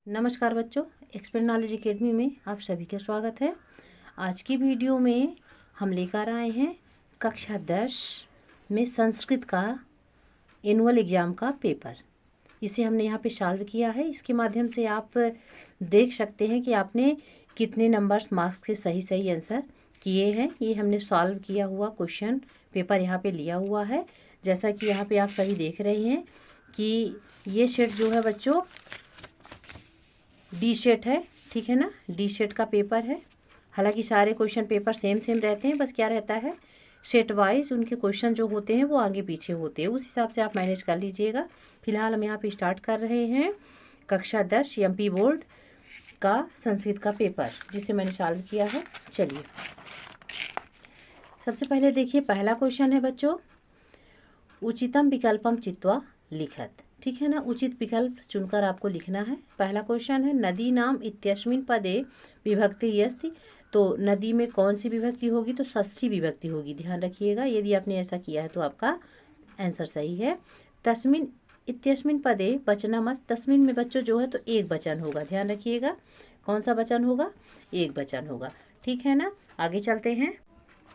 नमस्कार बच्चों, expert knowledge academy में आप सभी का स्वागत है। आज की वीडियो में हम लेकर आए हैं कक्षा 10 में संस्कृत का एनुअल एग्ज़ाम का पेपर। इसे हमने यहाँ पे सॉल्व किया है। इसके माध्यम से आप देख सकते हैं कि आपने कितने नंबर्स मार्क्स के सही आंसर किए हैं। ये हमने सॉल्व किया हुआ क्वेश्चन पेपर यहाँ पे लिया हुआ है। जैसा कि यहाँ पे आप सभी देख रहे हैं कि ये सेट जो है बच्चों डी सेट है, ठीक है ना। डी सेट का पेपर है। हालांकि सारे क्वेश्चन पेपर सेम रहते हैं, बस क्या रहता है सेट वाइज उनके क्वेश्चन जो होते हैं वो आगे पीछे होते हैं, उस हिसाब से आप मैनेज कर लीजिएगा। फिलहाल हम यहाँ पे स्टार्ट कर रहे हैं कक्षा 10 एमपी बोर्ड का संस्कृत का पेपर, जिसे मैंने सॉल्व किया है। चलिए सबसे पहले देखिए, पहला क्वेश्चन है बच्चों, उचितम विकल्पम चित्वा लिखत। ठीक है ना, उचित विकल्प चुनकर आपको लिखना है। पहला क्वेश्चन है नदी नाम इत्यस्मिन् पदे विभक्ति अस्ति। तो नदी में कौन सी विभक्ति होगी? तो षष्ठी विभक्ति होगी, ध्यान रखिएगा। यदि आपने ऐसा किया है तो आपका आंसर सही है। तस्मिन् इत्यस्मिन् पदे वचनमस्ति। तस्मिन् में बच्चों जो है तो एक वचन होगा, ध्यान रखिएगा। कौन सा वचन होगा? एक वचन होगा, ठीक है ना। आगे चलते हैं।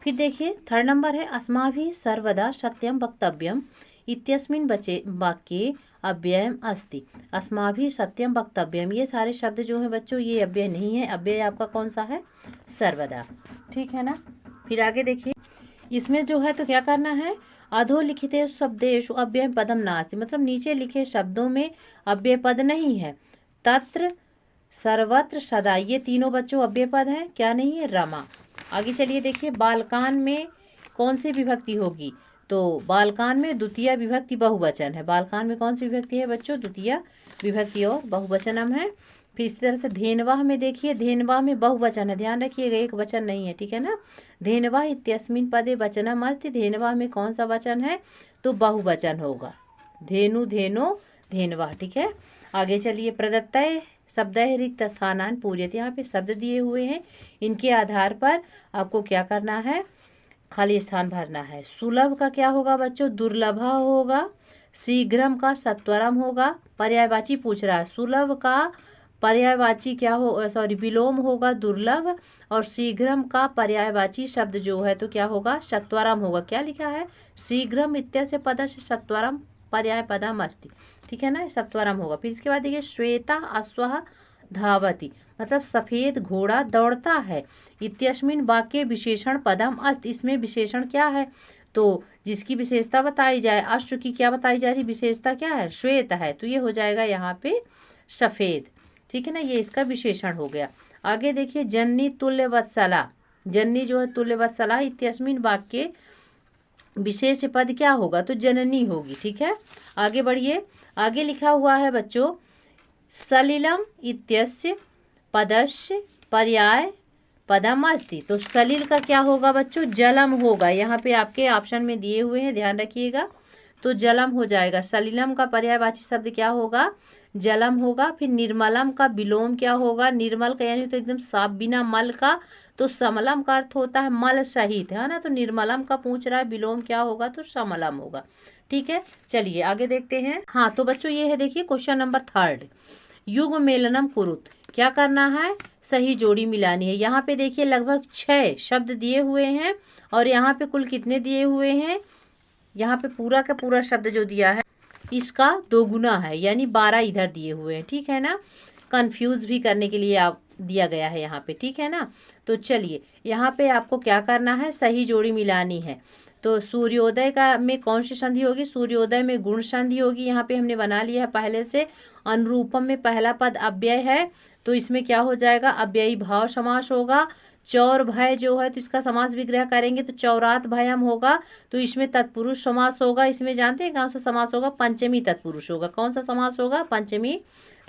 फिर देखिए थर्ड नंबर है अस्माभिः सर्वदा सत्यम वक्तव्यम इत्यस्मिन् वाक्ये अव्ययम अस्ति। अस्माभिः सत्यम वक्तव्यम, ये सारे शब्द जो है बच्चों ये अव्यय नहीं है। अव्यय आपका कौन सा है? सर्वदा, ठीक है ना। फिर आगे देखिए, इसमें जो है तो क्या करना है, अधोलिखिते शब्देषु अव्यय पदम नास्ति। मतलब नीचे लिखे शब्दों में अव्यय पद नहीं है। तत्र सर्वत्र सदा, ये तीनों बच्चों अव्यय पद है। क्या नहीं है? रमा। आगे चलिए देखिए, बालकान में कौन सी विभक्ति होगी? तो बालकान में द्वितीय विभक्ति बहुवचन है। बालकान में कौन सी विभक्ति है बच्चों? द्वितीय विभक्ति और बहुवचनम है। फिर इसी तरह से धेनवाह में देखिए, धेनवाह में बहुवचन है, ध्यान रखिएगा, एक वचन नहीं है, ठीक है ना। धेनवाह इत्यस्मिन् पदे वचनम अस्ति। धेनवाह में कौन सा वचन है? तो बहुवचन होगा, धेनु धेनो धेनवाह, ठीक है। आगे चलिए, प्रदत्तय शब्दय रिक्त स्थानान पूर्यते। यहाँ पे शब्द दिए हुए हैं, इनके आधार पर आपको क्या करना है? खाली स्थान भरना है। सुलभ का क्या होगा बच्चों? दुर्लभ होगा। शीघ्रम का सत्वरम होगा। पर्यायवाची पूछ रहा है, सुलभ का पर्यायवाची क्या हो, सॉरी विलोम होगा दुर्लभ, और शीघ्रम का पर्यायवाची शब्द जो है तो क्या होगा? सत्वरम होगा। क्या लिखा है? शीघ्रम इत्यस्य पदस्य सत्वरम पर्याय पदम अस्ति, ठीक है ना, सत्वरम होगा। फिर इसके बाद देखिए, श्वेता अश्वः धावति, मतलब सफेद घोड़ा दौड़ता है। इत्यस्मिन् वाक्ये विशेषण पदम अस्ति। इसमें विशेषण क्या है? तो जिसकी विशेषता बताई जाए, अश्व की क्या बताई जा रही? विशेषता क्या है? श्वेत है, तो ये हो जाएगा यहाँ पे सफेद, ठीक है ना, ये इसका विशेषण हो गया। आगे देखिए, जननी तुल्यवत्सला। जननी जो है तुल्यवत्सला इत्यस्मिन् वाक्ये विशेष पद क्या होगा? तो जननी होगी, ठीक है। आगे बढ़िए, आगे लिखा हुआ है बच्चों, सलिलम इत्यस्य पदस्य पर्याय पदम अस्ति। तो सलिल का क्या होगा बच्चों? जलम होगा। यहाँ पे आपके ऑप्शन में दिए हुए हैं, ध्यान रखिएगा। तो जलम हो जाएगा। सलिलम का पर्यायवाची शब्द क्या होगा? जलम होगा। फिर निर्मलम का विलोम क्या होगा? निर्मल का यानी तो एकदम साफ, बिना मल का। तो समलम का अर्थ होता है मल सहित, है ना। तो निर्मलम का पूछ रहा है, विलोम क्या होगा? तो समलम होगा, ठीक है। चलिए आगे देखते हैं। हाँ तो बच्चों ये है, देखिए क्वेश्चन नंबर 3, युग मेलनम कुरुत। क्या करना है? सही जोड़ी मिलानी है। यहाँ पे देखिए लगभग 6 शब्द दिए हुए हैं, और यहाँ पे कुल कितने दिए हुए हैं? यहाँ पे पूरा का पूरा शब्द जो दिया है इसका 2 गुना है, यानी 12 इधर दिए हुए हैं, ठीक है ना। कंफ्यूज भी करने के लिए आप दिया गया है यहाँ पे, ठीक है ना। तो चलिए यहाँ पे आपको क्या करना है? सही जोड़ी मिलानी है। तो सूर्योदय का में कौन सी संधि होगी? सूर्योदय में गुण संधि होगी। यहाँ पे हमने बना लिया है पहले से। अनुरूपम में पहला पद अव्यय है, तो इसमें क्या हो जाएगा? अव्ययी भाव समास होगा। चौर भय जो है तो इसका समास विग्रह करेंगे तो चौरात भयम होगा, तो इसमें तत्पुरुष समास होगा। इसमें जानते हैं कौन सा समास होगा? पंचमी तत्पुरुष होगा। कौन सा समास होगा? पंचमी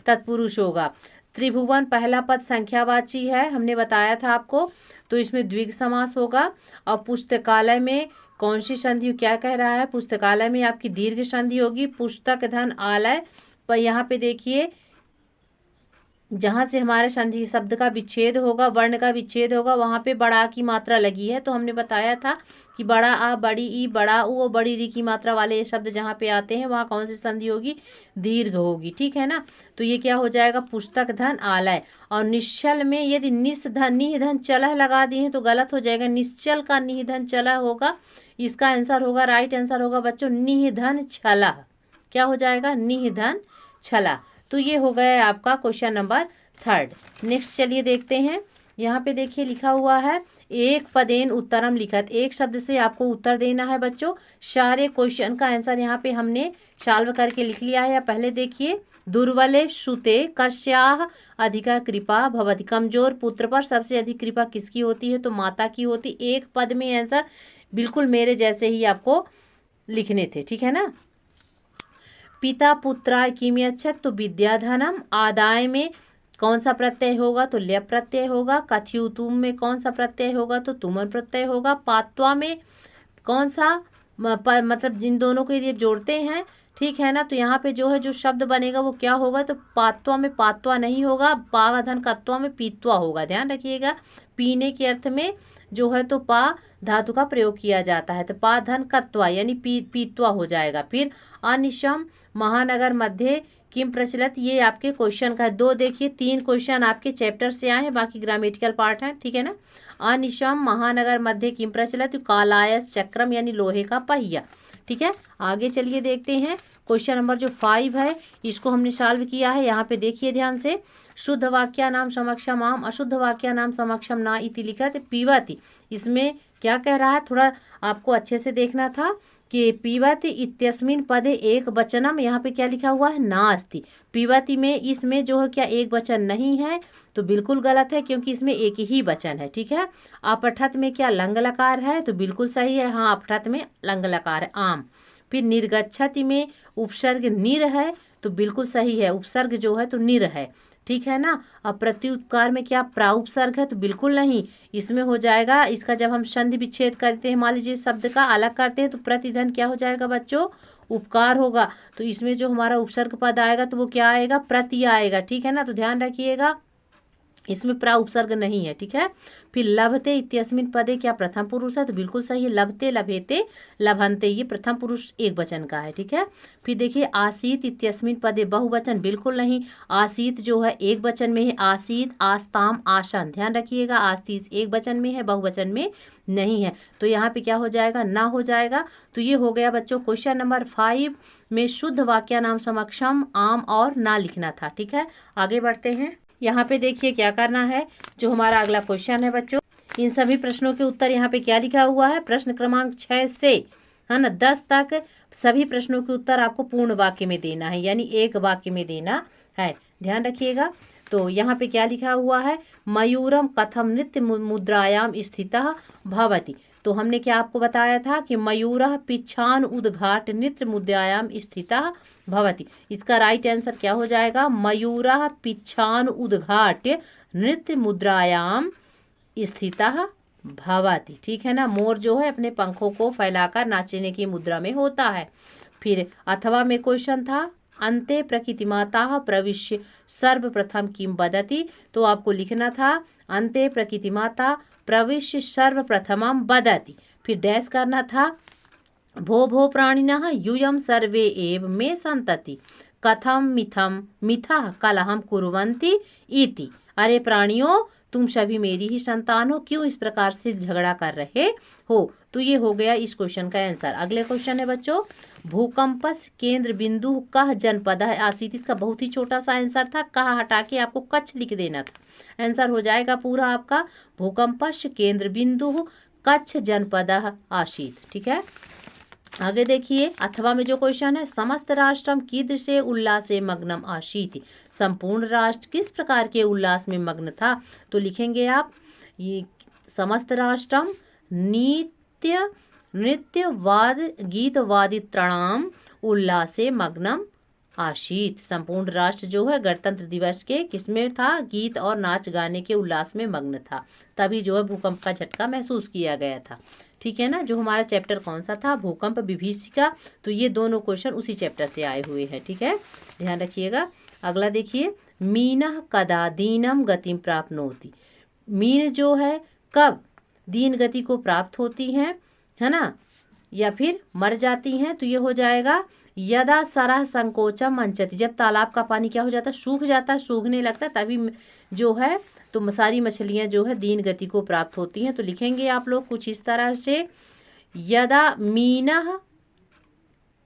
तत्पुरुष होगा। त्रिभुवन पहला पद संख्यावाची है, हमने बताया था आपको, तो इसमें द्विग समास होगा। और पुस्तकालय में कौन सी संधि, क्या कह रहा है? पुस्तकालय में आपकी दीर्घ संधि होगी। पुस्तक धन आलय, पर यहाँ पे देखिए जहाँ से हमारे संधि शब्द का विच्छेद होगा, वर्ण का विच्छेद होगा, वहाँ पे बड़ा की मात्रा लगी है। तो हमने बताया था कि बड़ा आ, बड़ी ई, बड़ा ऊ और बड़ी री की मात्रा वाले ये शब्द जहाँ पे आते हैं वहाँ कौन सी संधि होगी? दीर्घ होगी, ठीक है ना। तो ये क्या हो जाएगा? पुस्तक धन आलय। और निश्चल में यदि निस धन निह धन चलह लगा दिए तो गलत हो जाएगा। निश्चल का निह धन चलह होगा, इसका आंसर होगा, राइट आंसर होगा बच्चों निह धन छलह। क्या हो जाएगा? निह धन छला। तो ये हो गया आपका क्वेश्चन नंबर 3। नेक्स्ट चलिए देखते हैं। यहाँ पे देखिए लिखा हुआ है एक पदेन उत्तरम लिखत। एक शब्द से आपको उत्तर देना है बच्चों। सारे क्वेश्चन का आंसर यहाँ पे हमने सॉल्व करके लिख लिया है। पहले देखिए, दुर्बले श्रुते कस्याः अधिका कृपा भवति। कमजोर पुत्र पर सबसे अधिक कृपा किसकी होती है? तो माता की होती। एक पद में आंसर बिल्कुल मेरे जैसे ही आपको लिखने थे, ठीक है ना। पिता पुत्राय किमियच्छत्, तो विद्याधनम। आदाय में कौन सा प्रत्यय होगा? तो ल्यप प्रत्यय होगा। कथ्युतुम में कौन सा प्रत्यय होगा? तो तुमर प्रत्यय होगा। पात्वा में कौन सा मतलब जिन दोनों को यदि आप जोड़ते हैं, ठीक है ना, तो यहाँ पे जो है जो शब्द बनेगा वो क्या होगा? तो पात्वा में पात्वा नहीं होगा, पावधन कत्वा में पीत्वा होगा। ध्यान रखिएगा, पीने के अर्थ में जो है तो पा धातु का प्रयोग किया जाता है, तो पा धन कत्वा यानी पीत्वा हो जाएगा। फिर अनिशम महानगर मध्य किम प्रचलित, ये आपके क्वेश्चन का 2 देखिए 3 क्वेश्चन आपके चैप्टर से आए हैं, बाकी ग्रामेटिकल पार्ट है, ठीक है ना। अनिशम महानगर मध्य किम प्रचलित, कालायस चक्रम यानी लोहे का पहिया, ठीक है। आगे चलिए देखते हैं क्वेश्चन नंबर जो 5 है, इसको हमने सॉल्व किया है। यहाँ पे देखिए ध्यान से, शुद्ध वाक्या नाम समक्षम आम, अशुद्ध वाक्या नाम समक्षम ना इति लिखत पीबति। इसमें क्या कह रहा है, थोड़ा आपको अच्छे से देखना था कि पीबति इत्यस्मिन पदे एक वचनम, यहाँ पे क्या लिखा हुआ है? नास्ति। पीबति में इसमें जो है क्या एक वचन नहीं है? तो बिल्कुल गलत है, क्योंकि इसमें एक ही वचन है, ठीक है। अपठत में क्या लंग लकार है? तो बिल्कुल सही है, हाँ अपठत में लंग लकार है, आम। फिर निर्गच्छति में उपसर्ग निर है, तो बिल्कुल सही है, उपसर्ग जो है तो निर है, ठीक है ना। अब प्रत्युपकार में क्या प्राउपसर्ग है? तो बिल्कुल नहीं, इसमें हो जाएगा, इसका जब हम संधि विच्छेद करते हैं, मान लीजिए शब्द का अलग करते हैं, तो प्रतिधन क्या हो जाएगा बच्चों? उपकार होगा। तो इसमें जो हमारा उपसर्ग पद आएगा तो वो क्या आएगा? प्रति आएगा, ठीक है ना। तो ध्यान रखिएगा, इसमें प्रा उपसर्ग नहीं है, ठीक है। फिर लभते इत्यस्मिन पदे क्या प्रथम पुरुष है? तो बिल्कुल सही है, लभते लभेते लभंते, ये प्रथम पुरुष एक वचन का है, ठीक है। फिर देखिए आसीत इत्यस्मिन पदे बहुवचन, बिल्कुल नहीं, आसीत जो है एक वचन में है, आसीत आस्ताम आसन। ध्यान रखिएगा, आसीत एक वचन में है, बहुवचन में नहीं है। तो यहाँ पे क्या हो जाएगा? ना हो जाएगा। तो ये हो गया बच्चों क्वेश्चन नंबर 5 में शुद्ध वाक्य नाम समक्षम आम और ना लिखना था, ठीक है। आगे बढ़ते हैं। यहाँ पे देखिए क्या करना है, जो हमारा अगला क्वेश्चन है बच्चों, इन सभी प्रश्नों के उत्तर यहाँ पे क्या लिखा हुआ है? प्रश्न क्रमांक 6 से है ना 10 तक सभी प्रश्नों के उत्तर आपको पूर्ण वाक्य में देना है, यानी एक वाक्य में देना है। ध्यान रखिएगा। तो यहाँ पे क्या लिखा हुआ है? मयूरम कथम नृत्य मुद्रायाम स्थितः भवति। तो हमने क्या आपको बताया था कि मयूरः पिच्छान उद्घाट नृत्य मुद्रायाम स्थितः भवति। इसका राइट आंसर क्या हो जाएगा? मयूरः पिच्छान उद्घाट नृत्य मुद्रायाम स्थितः भवति, ठीक है ना। मोर जो है अपने पंखों को फैलाकर नाचने की मुद्रा में होता है। फिर अथवा में क्वेश्चन था, अन्ते प्रकृतिमाता प्रविश्य सर्वप्रथम किम वदति। तो आपको लिखना था अन्ते प्रकृतिमाता प्रविश्य सर्वप्रथमम वदति। फिर डैश करना था, भो भो प्राणिनः यूयं सर्वे एव मे सन्तति कथम मिथम मिथः कलहम कुर्वन्ति इति। अरे प्राणियों, तुम सभी मेरी ही संतान हो, क्यों इस प्रकार से झगड़ा कर रहे हो। तो ये हो गया इस क्वेश्चन का आंसर। अगले क्वेश्चन है बच्चों, भूकंपस केंद्र बिंदु कह जनपद आसीत। इसका बहुत ही छोटा सा आंसर था, कहा हटा के आपको कच्छ लिख देना था। आंसर हो जाएगा पूरा आपका भूकंपस केंद्र बिंदु कच्छ जनपद आसीत, ठीक है। आगे देखिए, अथवा में जो क्वेश्चन है, समस्त राष्ट्रम कीदृशे उल्लासे मग्नम आसीत। संपूर्ण राष्ट्र किस प्रकार के उल्लास में मग्न था। तो लिखेंगे आप, ये समस्त राष्ट्रम नित्य नृत्य वाद गीत वादित्राणाम उल्लासे मग्नम आसीत। संपूर्ण राष्ट्र जो है गणतंत्र दिवस के किसमें था? गीत और नाच गाने के उल्लास में मग्न था। तभी जो है भूकंप का झटका महसूस किया गया था, ठीक है ना। जो हमारा चैप्टर कौन सा था? भूकंप विभीषिका। तो ये दोनों क्वेश्चन उसी चैप्टर से आए हुए हैं, ठीक है, ध्यान रखिएगा। अगला देखिए, मीनः कदा दीनम गतिम प्राप्नोति। मीन जो है कब दीन गति को प्राप्त होती हैं, है ना, या फिर मर जाती हैं, तो ये हो जाएगा यदा सरह संकोचम मंचति। जब तालाब का पानी क्या हो जाता है, सूख जाता है, सूखने लगता है, तभी जो है तो सारी मछलियां जो है दीन गति को प्राप्त होती हैं। तो लिखेंगे आप लोग कुछ इस तरह से, यदा मीनः,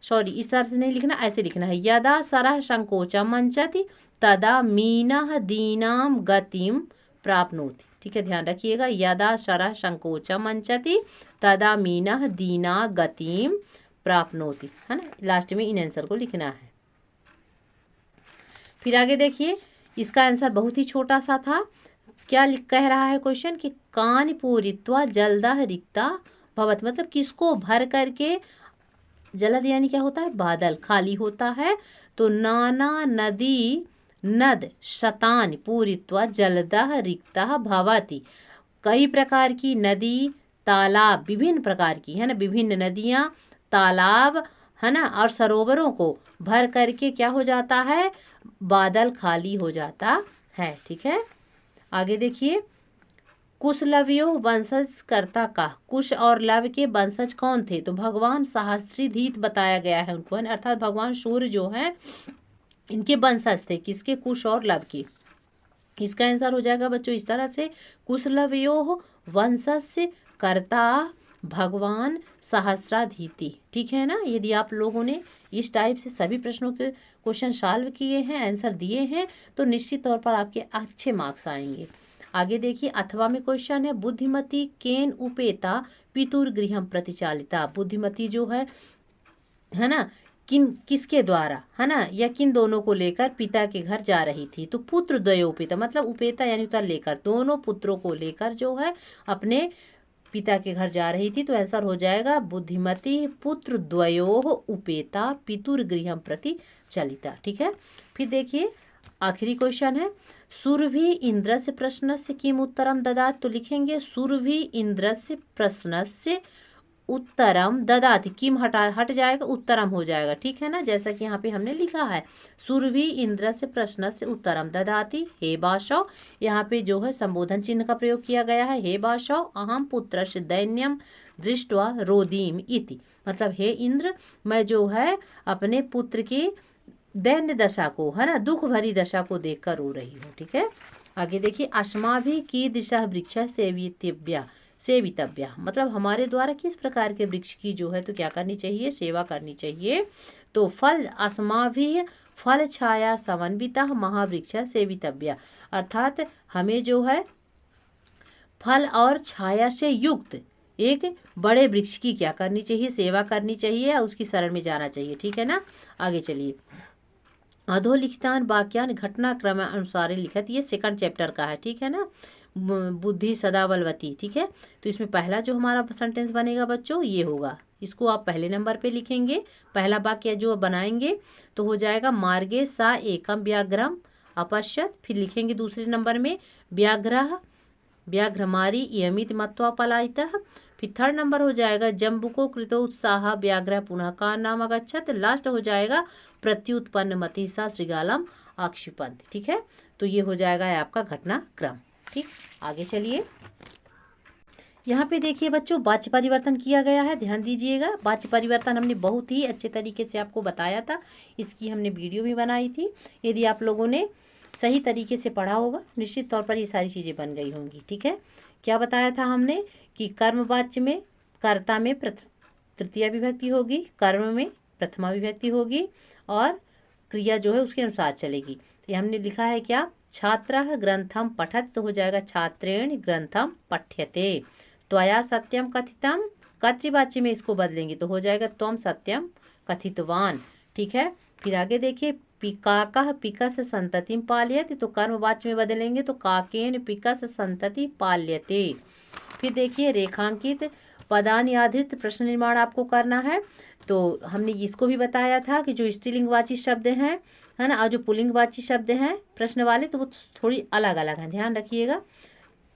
सॉरी इस तरह से नहीं लिखना, ऐसे लिखना है, यदा सरह संकोचम मंचति तदा मीनः दीनाम गतिम प्राप्नोति। ठीक है, ध्यान रखिएगा, यदा सरह संकोचम मंचति तदा मीनः दीना गतिम प्राप्नोति, है ना। लास्ट में इन आंसर को लिखना है। फिर आगे देखिए, इसका आंसर बहुत ही छोटा सा था। क्या कह रहा है क्वेश्चन कि कान पूरित्वा जलदः रिक्ता भवत, मतलब किसको भर करके, जलद यानी क्या होता है, बादल, खाली होता है। तो नाना नदी नद शतान पूरित्वा जलदः रिक्तः भवति। कई प्रकार की नदी, तालाब, विभिन्न प्रकार की, है ना, विभिन्न नदियाँ, तालाब, है ना, और सरोवरों को भर करके क्या हो जाता है, बादल खाली हो जाता है। ठीक है, आगे देखिए, कुशलवयो वंशज कर्ता का, कुश और लव के वंशज कौन थे, तो भगवान सहस्त्रीधीत बताया गया है उनको, अर्थात भगवान सूर्य जो है इनके वंशज थे, किसके, कुश और लव के। इसका आंसर हो जाएगा बच्चों इस तरह से, कुशलवयो वंशज कर्ता भगवान सहस्राधीति। ठीक है ना। यदि आप लोगों ने इस टाइप से सभी प्रश्नों के क्वेश्चन सॉल्व किए हैं, आंसर दिए हैं, तो निश्चित तौर पर आपके अच्छे मार्क्स आएंगे। आगे देखिए, अथवा में क्वेश्चन है, बुद्धिमती केन उपेता पितुर्गृहम प्रतिचालिता। बुद्धिमती जो है ना, किसके द्वारा, है ना, या किन दोनों को लेकर पिता के घर जा रही थी, तो पुत्र द्वयोपेता, मतलब उपेता यानी उतर लेकर, दोनों पुत्रों को लेकर जो है अपने पिता के घर जा रही थी। तो आंसर हो जाएगा बुद्धिमती पुत्र द्वयोः उपेता पितुर्गृहम प्रति चलिता। ठीक है, फिर देखिए आखिरी क्वेश्चन है, सुरभि इंद्रस्य प्रश्नस्य किम उत्तरम ददाति। तो लिखेंगे सुरभि इंद्रस्य प्रश्नस्य उत्तरम ददाति, किम हट जाएगा, उत्तरम हो जाएगा। ठीक है ना, जैसा कि यहाँ पे हमने लिखा है, सुरभि इंद्र से प्रश्न से उत्तरम ददाति हे बाशौ। यहाँ पे जो है संबोधन चिन्ह का प्रयोग किया गया है, हे बाशौ अहम पुत्र से दैन्यम दृष्टवा रोदीम इति, मतलब हे इंद्र, मैं जो है अपने पुत्र की दैन्य दशा को, है ना, दुख भरी दशा को देखकर रो रही हूँ। ठीक है, आगे देखिए, अस्माभि की दिशा वृक्ष सेवितव्या, मतलब हमारे द्वारा किस प्रकार के वृक्ष की जो है तो क्या करनी चाहिए, सेवा करनी चाहिए। तो फल अस्माभि फल छाया समन्विता महावृक्ष सेवितव्या, अर्थात हमें जो है फल और छाया से युक्त एक बड़े वृक्ष की क्या करनी चाहिए, सेवा करनी चाहिए, उसकी शरण में जाना चाहिए। ठीक है ना, आगे चलिए, अधोलिखितान वाक्यान घटनाक्रम अनुसार लिखित, ये सेकंड चैप्टर का है। ठीक है ना, बुद्धि सदा बलवती। ठीक है, तो इसमें पहला जो हमारा सेंटेंस बनेगा बच्चों ये होगा, इसको आप पहले नंबर पे लिखेंगे। पहला वाक्य जो बनाएंगे तो हो जाएगा मार्गे सा एकम व्याघ्रम अपश्यत, फिर लिखेंगे दूसरे नंबर में व्याघ्रमारी इयमित मत्वा पलायितः, फिर थर्ड नंबर हो जाएगा जम्बुको कृतो उत्साह व्याघ्र पुनः का नाम अगच्छत, लास्ट हो जाएगा प्रत्युत्पन्न मति सा श्रृगालम आक्षिपंत। ठीक है, तो ये हो जाएगा आपका घटनाक्रम। ठीक, आगे चलिए, यहाँ पे देखिए बच्चों वाच्य परिवर्तन किया गया है, ध्यान दीजिएगा। वाच्य परिवर्तन हमने बहुत ही अच्छे तरीके से आपको बताया था, इसकी हमने वीडियो भी बनाई थी। यदि आप लोगों ने सही तरीके से पढ़ा होगा निश्चित तौर पर ये सारी चीज़ें बन गई होंगी। ठीक है, क्या बताया था हमने कि कर्मवाच्य में कर्ता में तृतीया विभक्ति होगी, कर्म में प्रथमा विभक्ति होगी और क्रिया जो है उसके अनुसार चलेगी। तो हमने लिखा है क्या, छात्रः ग्रंथम पठत, तो हो जाएगा छात्रेण ग्रंथम पठ्यते। त्वया सत्यम कथितम, कर्तृवाच्य में इसको बदलेंगे तो हो जाएगा त्वम सत्यम कथितवान। ठीक है, फिर आगे देखिए, पिकाकः पिकस संततिम पाल्यते, तो कर्मवाच्य में बदलेंगे तो काकेन पिकस संतति पाल्यते। फिर देखिए, रेखांकित पदानि आधारित प्रश्न निर्माण आपको करना है। तो हमने इसको भी बताया था कि जो स्त्रीलिंगवाची शब्द हैं, है ना, और जो पुल्लिंगवाची शब्द हैं प्रश्न वाले, तो वो थोड़ी अलग अलग हैं, ध्यान रखिएगा।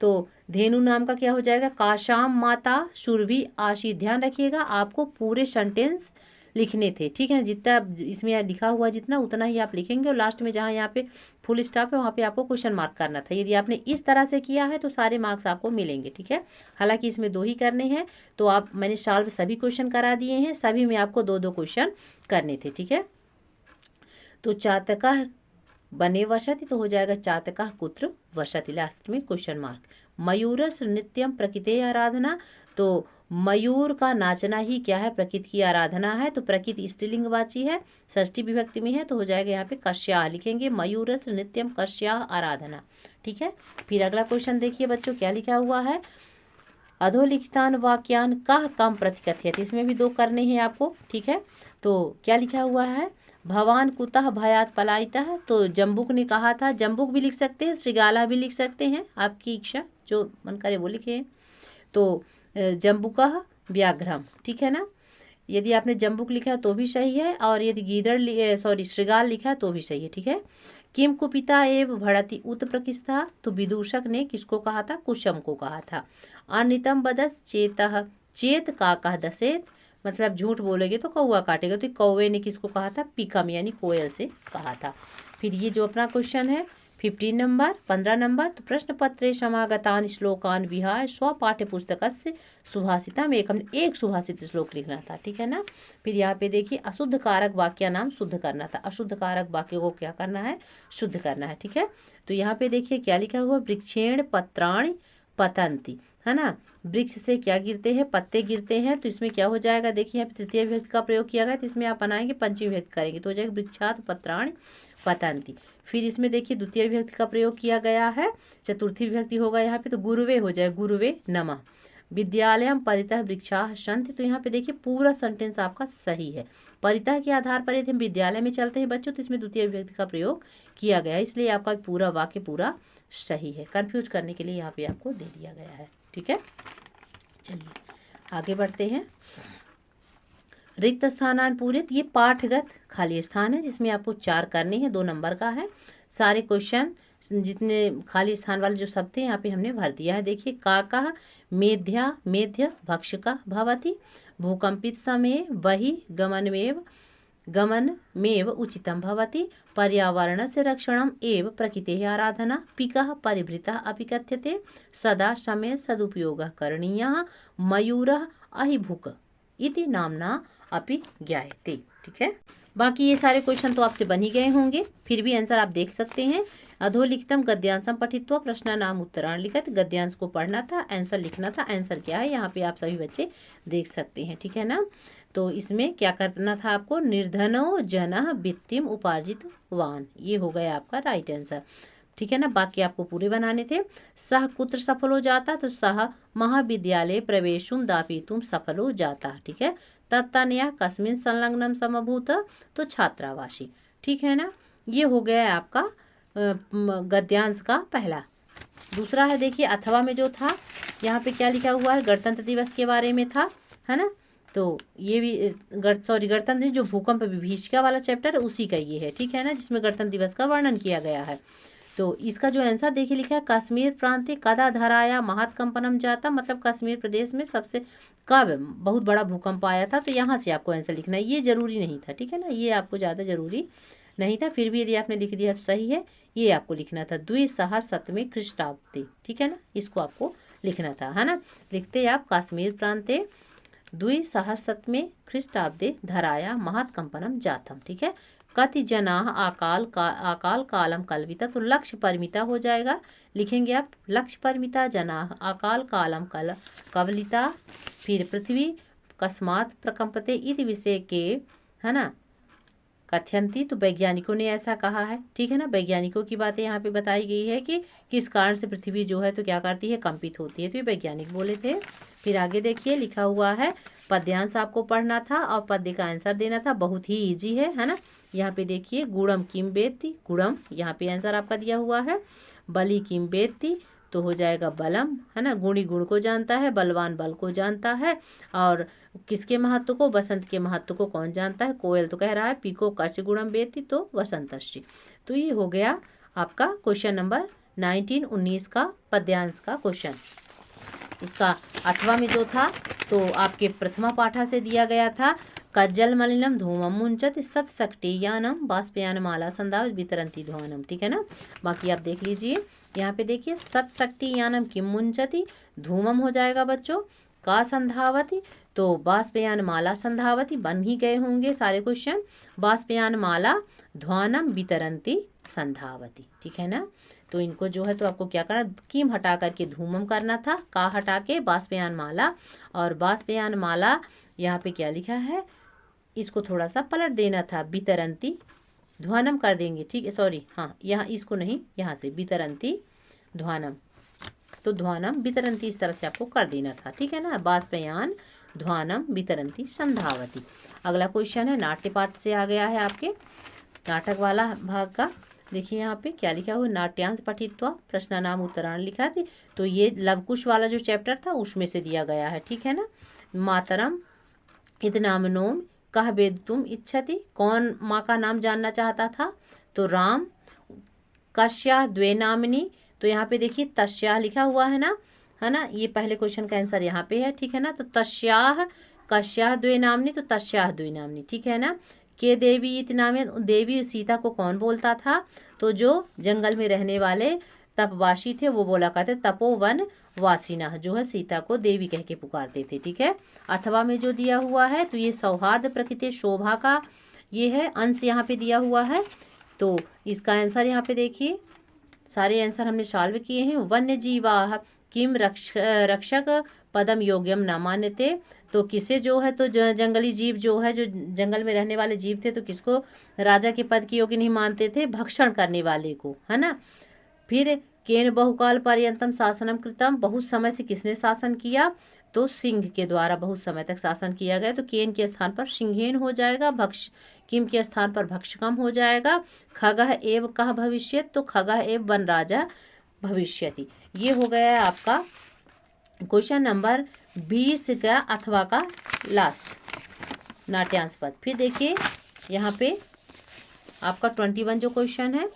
तो धेनु नाम का क्या हो जाएगा, काशाम माता सुरभि आशी, ध्यान रखिएगा आपको पूरे सेंटेंस लिखने थे, ठीक है। जितना इसमें लिखा हुआ जितना उतना ही आप लिखेंगे, और लास्ट में जहाँ यहाँ पे फुल स्टॉप है वहाँ पे आपको क्वेश्चन मार्क करना था। यदि आपने इस तरह से किया है तो सारे मार्क्स आपको मिलेंगे, ठीक है। हालांकि इसमें 2 ही करने हैं, तो मैंने सॉल्व सभी क्वेश्चन करा दिए हैं, सभी में आपको 2-2 क्वेश्चन करने थे, ठीक है। तो चातकः बने वसति, तो हो जाएगा चातकः कुत्र वसति, लास्ट में क्वेश्चन मार्क। मयूरस नृत्यम प्रकृति आराधना, तो मयूर का नाचना ही क्या है, प्रकृति की आराधना है। तो प्रकृति स्त्रीलिंगवाची है, षष्ठी विभक्ति में है, तो हो जाएगा यहाँ पे कस्या लिखेंगे, मयूरस नृत्यम कस्या आराधना, ठीक है। फिर अगला क्वेश्चन देखिए बच्चों क्या लिखा हुआ है, अधोलिखितान वाक्यान कः कम प्रतिकथ्यते, इसमें भी 2 करने हैं आपको, ठीक है। तो क्या लिखा हुआ है, भवान कुतः भयात पलायितः, तो जम्बुक ने कहा था, जम्बुक भी लिख सकते हैं, श्रृगाला भी लिख सकते हैं, आपकी इच्छा जो मन करे वो लिखे। तो जम्बुकः व्याघ्रम, ठीक है ना। यदि आपने जम्बुक लिखा है तो भी सही है, और यदि गीदड़ श्रृगाल लिखा है तो भी सही है, ठीक है। किम कुपिता एव भड़ति उत प्रकिस्था, तो विदूषक ने किसको कहा था, कुशम को कहा था। अनितम बदस चेतः, चेत काकः दसेत, मतलब झूठ बोलेगे तो कौवा काटेगा, तो कौवे ने किसको कहा था, पिकम यानी कोयल से कहा था। फिर ये जो अपना क्वेश्चन है 15 नंबर 15 नंबर, तो प्रश्न पत्रे समागतान श्लोकान विहाय स्व पाठ्य पुस्तक से सुभाषिता में एक सुभाषित श्लोक लिखना था, ठीक है ना। फिर यहाँ पे देखिए अशुद्ध कारक वाक्य नाम शुद्ध करना था, अशुद्ध कारक वाक्य को क्या करना है, शुद्ध करना है, ठीक है। तो यहाँ पे देखिए क्या लिखा हुआ, वृक्षेण पत्राणि पतंती, है ना, वृक्ष से क्या गिरते हैं, पत्ते गिरते हैं। तो इसमें क्या हो जाएगा, देखिए यहाँ पे तृतीय विभक्ति का प्रयोग किया गया, तो इसमें आप बनाएंगे पंचमी विभक्ति करेंगे, तो हो जाएगा वृक्षात पत्राणि पतंती। फिर इसमें देखिए द्वितीय विभक्ति का प्रयोग किया गया है, चतुर्थी विभक्ति होगा यहाँ पे, तो गुरुवे हो जाए, गुरुवे नमः। विद्यालयम परितः वृक्षाः सन्ति, तो यहाँ पे देखिए पूरा सेंटेंस आपका सही है, परितः के आधार पर यदि हम विद्यालय में चलते हैं बच्चों, तो इसमें द्वितीय विभक्ति का प्रयोग किया गया है, इसलिए आपका पूरा वाक्य पूरा सही है। कंफ्यूज करने के लिए यहाँ पे आपको दे दिया गया है, ठीक है। चलिए आगे बढ़ते हैं। रिक्त स्थानान पूरित, ये पाठगत खाली स्थान है जिसमें आपको 4 करने हैं, 2 नंबर का है। सारे क्वेश्चन जितने खाली स्थान वाले जो सब थे यहाँ पे हमने भर दिया है। देखिए काका मेध्या मेध्य भक्षका भवति, भूकंपित समय वही गमनमेव उचितं भवति, पर्यावरणस्य रक्षणम् एव प्रकृतेः आराधना, पिकः परिभृतः अपि कथ्यते, सदा समय सदुपयोगः करणीयः, मयूरः अहिभुक् इति नाम्ना अपि ज्ञायते, ठीक है। बाकी ये सारे क्वेश्चन तो आपसे बन ही गए होंगे, फिर भी आंसर आप देख सकते हैं। अधोलिखितम गद्यांशम पठित्वा प्रश्न नाम उत्तराण लिखत, गद्यांश को पढ़ना था, आंसर लिखना था। आंसर क्या है यहाँ पे आप सभी बच्चे देख सकते हैं, ठीक है ना। तो इसमें क्या करना था आपको, निर्धनो जनः वित्तिम उपार्जित वान, ये हो गया आपका राइट आंसर, ठीक है ना। बाकी आपको पूरे बनाने थे। सह कुत्र सफल हो जाता, तो सह महाविद्यालय प्रवेशुम दापितुम सफल हो जाता, ठीक है। तत्तनया कस्मिन संलग्नम समभूत, तो छात्रावासी, ठीक है ना। ये हो गया है आपका गद्यांश का पहला। दूसरा है देखिए अथवा में जो था यहाँ पे क्या लिखा हुआ है, गणतंत्र दिवस के बारे में था, है ना। तो ये भी गणतंत्र जो भूकंप विभीषिका वाला चैप्टर है उसी का ये है, ठीक है ना, जिसमें गणतंत्र दिवस का वर्णन किया गया है। तो इसका जो आंसर देखिए लिखा है, कश्मीर प्रांत कदा धराया महत्कंपनम जाता, मतलब कश्मीर प्रदेश में सबसे कब बहुत बड़ा भूकंप आया था, तो यहाँ से आपको आंसर लिखना है। ये जरूरी नहीं था, ठीक है ना, ये आपको ज़्यादा जरूरी नहीं था, फिर भी यदि आपने लिख दिया तो सही है। ये आपको लिखना था द्विसहस्रतमे ख्रीष्टाब्दी, ठीक है ना, इसको आपको लिखना था, है ना। लिखते आप कश्मीर प्रांते द्विसहस्रतमे ख्रीष्टाब्दे धराया महत्कंपनम जातम, ठीक है। कति जना आकाल कालम कल्विता, तो लक्ष्य परिमिता हो जाएगा, लिखेंगे आप लक्ष्य परिमिता जना अकाल कालम कवलिता। फिर पृथ्वी कस्मात प्रकंपते इति विषय के, है ना, कथयंती, तो वैज्ञानिकों ने ऐसा कहा है, ठीक है ना। वैज्ञानिकों की बातें यहाँ पे बताई गई है कि किस कारण से पृथ्वी जो है तो क्या करती है, कंपित होती है, तो ये वैज्ञानिक बोले थे। फिर आगे देखिए लिखा हुआ है, पद्यांश आपको पढ़ना था और पद्य का आंसर देना था, बहुत ही ईजी है ना। यहाँ पे देखिए गुणम किम वेत्ति, गुणम यहाँ पे आंसर आपका दिया हुआ है। बलि किम वेत्ति, तो हो जाएगा बलम, है ना। गुणी गुण को जानता है, बलवान बल को जानता है, और किसके महत्व को, बसंत के महत्व को कौन जानता है, कोयल तो कह रहा है पीको कश गुणम वेत्ति, तो वसंतश्री। तो ये हो गया आपका क्वेश्चन नंबर 19 का पद्यांश का क्वेश्चन। इसका अथवा में जो था तो आपके प्रथमा पाठा से दिया गया था, कज्जल मलिनम धूमम मुंचत सत्सक्टेयानम बाष्पयानमाला संधावत वितरंती ध्वानम। ठीक है ना। बाकी आप देख लीजिए यहाँ पे देखिए, सत्सक्टेयानम किम मुंचति, धूमम हो जाएगा बच्चों का संधावती, तो बाष्पयान माला संधावती बन ही गए होंगे सारे क्वेश्चन। बाष्पयान माला ध्वानम वितरंती संधावती। ठीक है ना। तो इनको जो है तो आपको क्या करना, किम हटा करके धूमम करना था, का हटा के बाष्पयान माला, और बाष्पयान माला यहाँ पे क्या लिखा है, इसको थोड़ा सा पलट देना था, वितरंती ध्वानम कर देंगे। ठीक है, सॉरी, हाँ यहाँ इसको नहीं, यहाँ से वितरंती ध्वानम, तो ध्वानम वितरंती इस तरह से आपको कर देना था। ठीक है ना। बाष्पयान ध्वानम वितरंती संधावती। अगला क्वेश्चन है नाट्य पाठ से आ गया है आपके नाटक वाला भाग का। देखिए यहाँ पे क्या लिखा हुआ, नाट्यांश पठित्वा प्रश्नानाम उत्तरायण लिखा थी, तो ये लवकुश वाला जो चैप्टर था उसमें से दिया गया है। ठीक है ना। मातरम इतनामनोम कह वेद तुम इच्छति, कौन माँ का नाम जानना चाहता था, तो राम। कश्या द्वे नामिनी, तो यहाँ पे देखिए तस्याह लिखा हुआ है ना, ये पहले क्वेश्चन का आंसर यहाँ पे है। ठीक है ना। तो तस्याह कश्याह द्वे नामिनी, तो तस्याह द्वे नामिनी। ठीक है ना। के देवी इत नाम, देवी सीता को कौन बोलता था, तो जो जंगल में रहने वाले तपवासी थे वो बोला करते तपोवन वासिना, जो है सीता को देवी कह के पुकारते थे। ठीक है। अथवा में जो दिया हुआ है तो ये सौहार्द प्रकृति शोभा का ये है अंश यहाँ पे दिया हुआ है, तो इसका आंसर यहाँ पे देखिए सारे आंसर हमने सॉल्व किए हैं। वन्य जीवा किम रक्षक पदम योग्यम न मान्यते, तो किसे जो है तो जंगली जीव जो है, जो जंगल में रहने वाले जीव थे, तो किसको राजा के पद की योग्य नहीं मानते थे, भक्षण करने वाले को, है ना। फिर केन बहुकाल पर्यंतम शासनम कृतम, बहुत समय से किसने शासन किया, तो सिंह के द्वारा बहुत समय तक शासन किया गया, तो केन के स्थान पर सिंहेन हो जाएगा, भक्ष किम के स्थान पर भक्षकम हो जाएगा, खगः एव कह भविष्य, तो खगः एव वन राजा भविष्यति। ये हो गया है आपका क्वेश्चन नंबर 20 का अथवा का लास्ट नाट्यांश पद। फिर देखिए यहाँ पे आपका 21 जो क्वेश्चन है,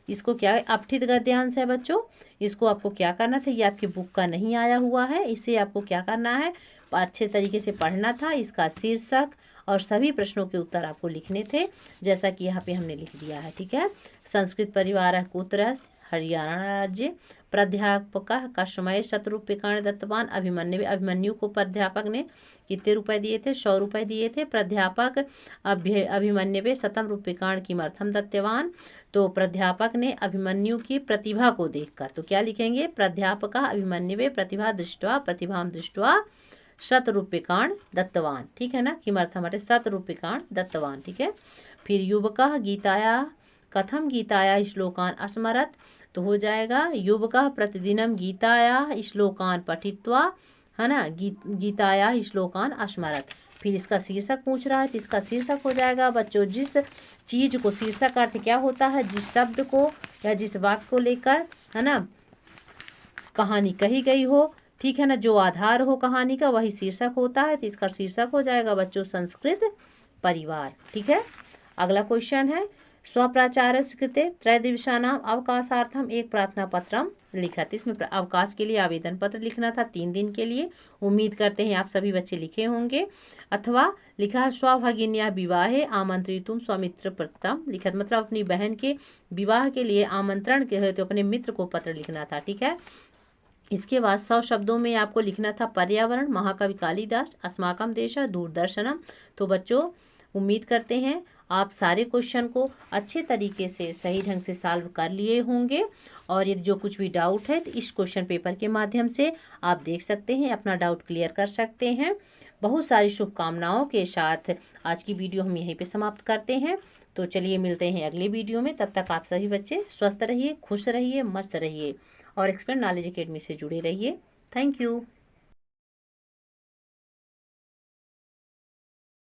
इसको क्या है, अपठित गद्यांश है बच्चों, इसको आपको क्या करना था, ये आपकी बुक का नहीं आया हुआ है, इसे आपको क्या करना है, अच्छे तरीके से पढ़ना था। इसका शीर्षक और सभी प्रश्नों के उत्तर आपको लिखने थे, जैसा कि यहाँ पे हमने लिख दिया है। ठीक है। संस्कृत परिवार कुत्र हरियाणा राज्य, प्राध्यापक कश्मय शतरूप्यकाण दत्तवान अभिमन्यु को प्राध्यापक ने कितने रुपए दिए थे, 100 रुपए दिए थे। प्राध्यापक अभिमन्यु शतम रूप्यकाण किमर्थम दत्तवान, तो प्राध्यापक ने अभिमन्यु की प्रतिभा को देखकर, तो क्या लिखेंगे, प्राध्यापक अभिमन्यु प्रतिभां दृष्ट्वा शतरूप्यकाण दत्तवान। ठीक है ना। किमर्थम अटे शतरूप्यकाण दत्तवान। ठीक है। फिर युवकः गीताया कथम गीताया श्लोकान स्मरत, तो हो जाएगा युवकः प्रतिदिनम गीताया श्लोकान पठित्वा, है ना, गीताया श्लोकान स्मरत। फिर इसका शीर्षक पूछ रहा है, तो इसका शीर्षक हो जाएगा बच्चों, जिस चीज को, शीर्षक अर्थ क्या होता है, जिस शब्द को या जिस वाक्य को लेकर, है ना, कहानी कही गई हो। ठीक है ना। जो आधार हो कहानी का वही शीर्षक होता है, तो इसका शीर्षक हो जाएगा बच्चों संस्कृत परिवार। ठीक है। अगला क्वेश्चन है स्वप्राचार्य कृते त्रयदिवसानाम अवकाशार्थम एक प्रार्थना पत्रम लिखा। इसमें अवकाश के लिए आवेदन पत्र लिखना था 3 दिन के लिए। उम्मीद करते हैं आप सभी बच्चे लिखे होंगे। अथवा लिखा है स्वभगिन्या विवाहे आमंत्रितुम स्वमित्र प्रतम लिखा, मतलब अपनी बहन के विवाह के लिए आमंत्रण के है तो अपने मित्र को पत्र लिखना था। ठीक है। इसके बाद 100 शब्दों में आपको लिखना था पर्यावरण, महाकवि कालिदास, अस्माकम देश, दूरदर्शनम। तो बच्चों उम्मीद करते हैं आप सारे क्वेश्चन को अच्छे तरीके से सही ढंग से सॉल्व कर लिए होंगे, और यदि जो कुछ भी डाउट है तो इस क्वेश्चन पेपर के माध्यम से आप देख सकते हैं, अपना डाउट क्लियर कर सकते हैं। बहुत सारी शुभकामनाओं के साथ आज की वीडियो हम यहीं पे समाप्त करते हैं। तो चलिए मिलते हैं अगले वीडियो में, तब तक आप सभी बच्चे स्वस्थ रहिए, खुश रहिए, मस्त रहिए और एक्सपर्ट नॉलेज एकेडमी से जुड़े रहिए। Thank you.